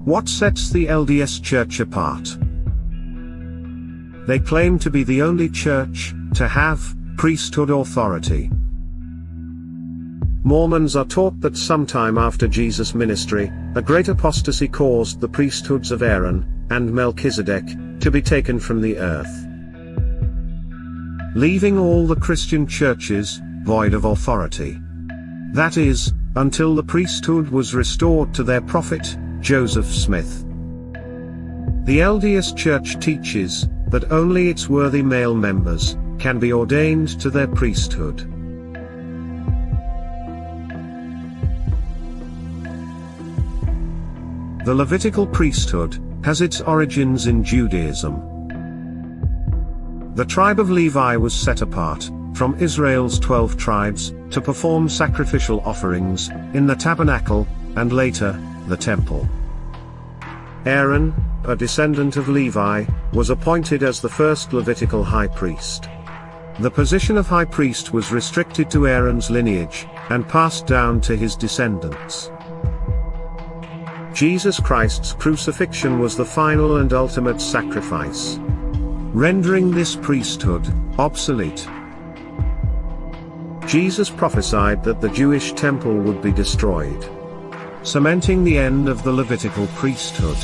What sets the LDS Church apart? They claim to be the only church to have priesthood authority. Mormons are taught that sometime after Jesus' ministry, a great apostasy caused the priesthoods of Aaron and Melchizedek to be taken from the earth, leaving all the Christian churches void of authority. That is, until the priesthood was restored to their prophet, Joseph Smith. The LDS Church teaches that only its worthy male members can be ordained to their priesthood. The Levitical priesthood has its origins in Judaism. The tribe of Levi was set apart from Israel's 12 tribes to perform sacrificial offerings in the tabernacle and later, the temple. Aaron, a descendant of Levi, was appointed as the first Levitical high priest. The position of high priest was restricted to Aaron's lineage and passed down to his descendants. Jesus Christ's crucifixion was the final and ultimate sacrifice, rendering this priesthood obsolete. Jesus prophesied that the Jewish temple would be destroyed, cementing the end of the Levitical priesthood.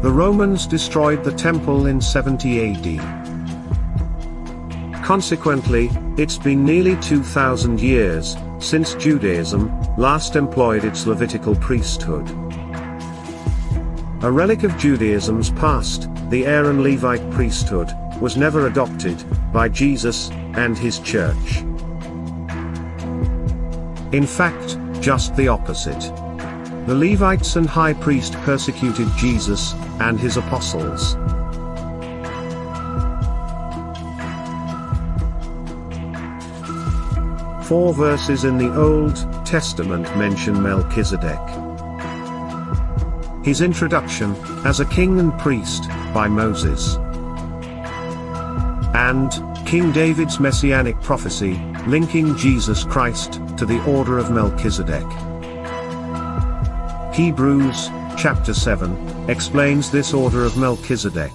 The Romans destroyed the temple in 70 AD. Consequently, it's been nearly 2,000 years since Judaism last employed its Levitical priesthood. A relic of Judaism's past, the Aaron Levite priesthood, was never adopted by Jesus and his church. In fact, just the opposite. The Levites and high priest persecuted Jesus and his apostles. Four verses in the Old Testament mention Melchizedek. His introduction as a king and priest by Moses, and King David's messianic prophecy linking Jesus Christ to the order of Melchizedek. Hebrews chapter 7 explains this order of Melchizedek.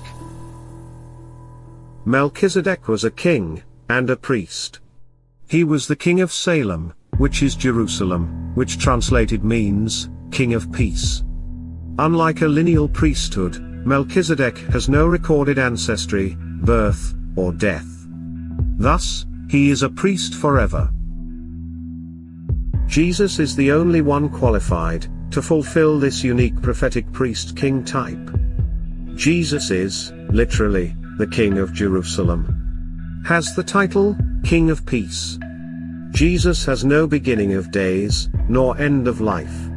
Melchizedek was a king and a priest. He was the king of Salem, which is Jerusalem, which translated means king of peace. Unlike a lineal priesthood, Melchizedek has no recorded ancestry, birth, or death. Thus, he is a priest forever. Jesus is the only one qualified to fulfill this unique prophetic priest-king type. Jesus is, literally, the King of Jerusalem. Has the title, King of Peace. Jesus has no beginning of days, nor end of life.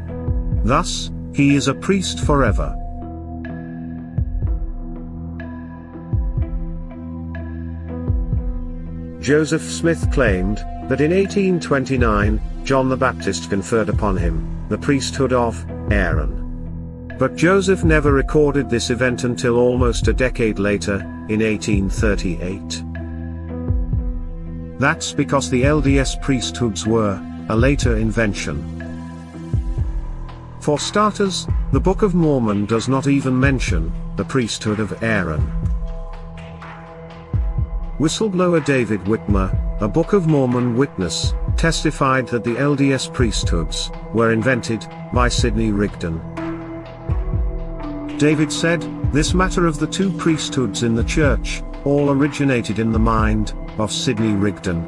Thus, he is a priest forever. Joseph Smith claimed that in 1829, John the Baptist conferred upon him the priesthood of Aaron. But Joseph never recorded this event until almost a decade later, in 1838. That's because the LDS priesthoods were a later invention. For starters, the Book of Mormon does not even mention the priesthood of Aaron. Whistleblower David Whitmer, a Book of Mormon witness, testified that the LDS priesthoods were invented by Sidney Rigdon. David said, "This matter of the two priesthoods in the church all originated in the mind of Sidney Rigdon.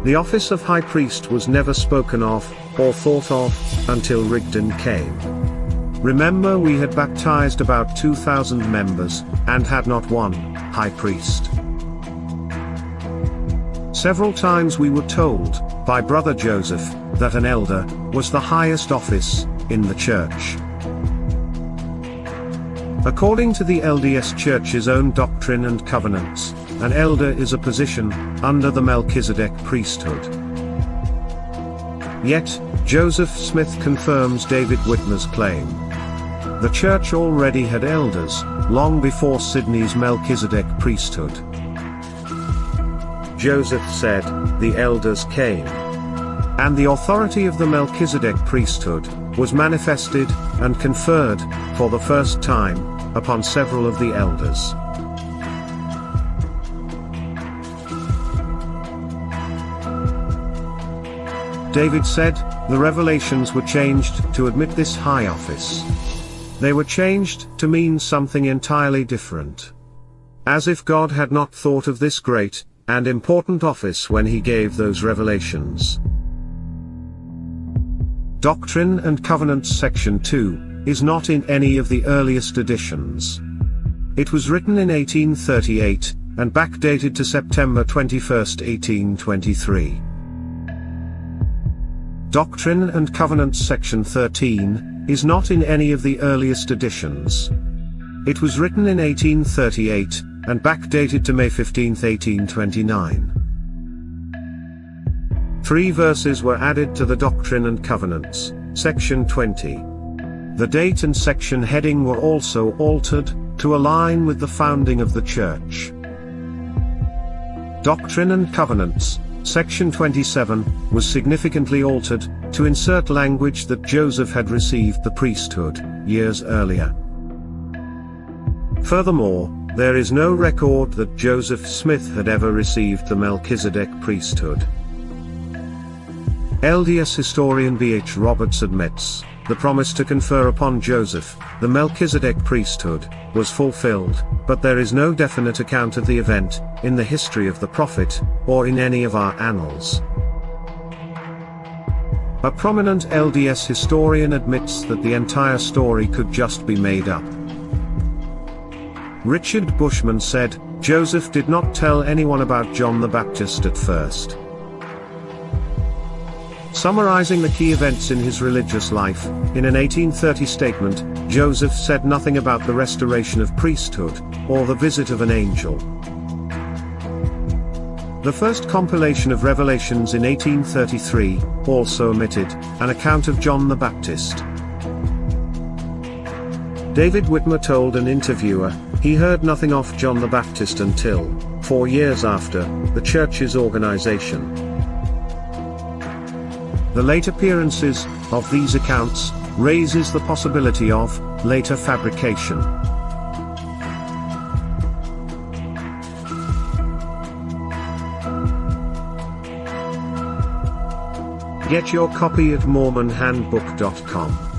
The office of high priest was never spoken of or thought of until Rigdon came. Remember, we had baptized about 2,000 members and had not one high priest. Several times we were told by Brother Joseph that an elder was the highest office in the church. According to the LDS Church's own doctrine and covenants, an elder is a position under the Melchizedek priesthood. Yet, Joseph Smith confirms David Whitmer's claim. The church already had elders, long before Sidney's Melchizedek priesthood. Joseph said, "The elders came. And the authority of the Melchizedek priesthood was manifested and conferred, for the first time, upon several of the elders. David said, the revelations were changed to admit this high office. They were changed to mean something entirely different. As if God had not thought of this great and important office when he gave those revelations. Doctrine and Covenants section 2 is not in any of the earliest editions. It was written in 1838 and backdated to September 21, 1823. Doctrine and Covenants section 13 is not in any of the earliest editions. It was written in 1838 and backdated to May 15, 1829. 3 verses were added to the Doctrine and Covenants, section 20. The date and section heading were also altered, to align with the founding of the Church. Doctrine and Covenants, section 27, was significantly altered, to insert language that Joseph had received the priesthood, years earlier. Furthermore, there is no record that Joseph Smith had ever received the Melchizedek priesthood. LDS historian B.H. Roberts admits, the promise to confer upon Joseph, the Melchizedek priesthood, was fulfilled, but there is no definite account of the event, in the history of the prophet, or in any of our annals. A prominent LDS historian admits that the entire story could just be made up. Richard Bushman said, Joseph did not tell anyone about John the Baptist at first. Summarizing the key events in his religious life, in an 1830 statement, Joseph said nothing about the restoration of priesthood, or the visit of an angel. The first compilation of Revelations in 1833, also omitted, an account of John the Baptist. David Whitmer told an interviewer, he heard nothing of John the Baptist until 4 years after the church's organization. The late appearances of these accounts raises the possibility of later fabrication. Get your copy at MormonHandbook.com.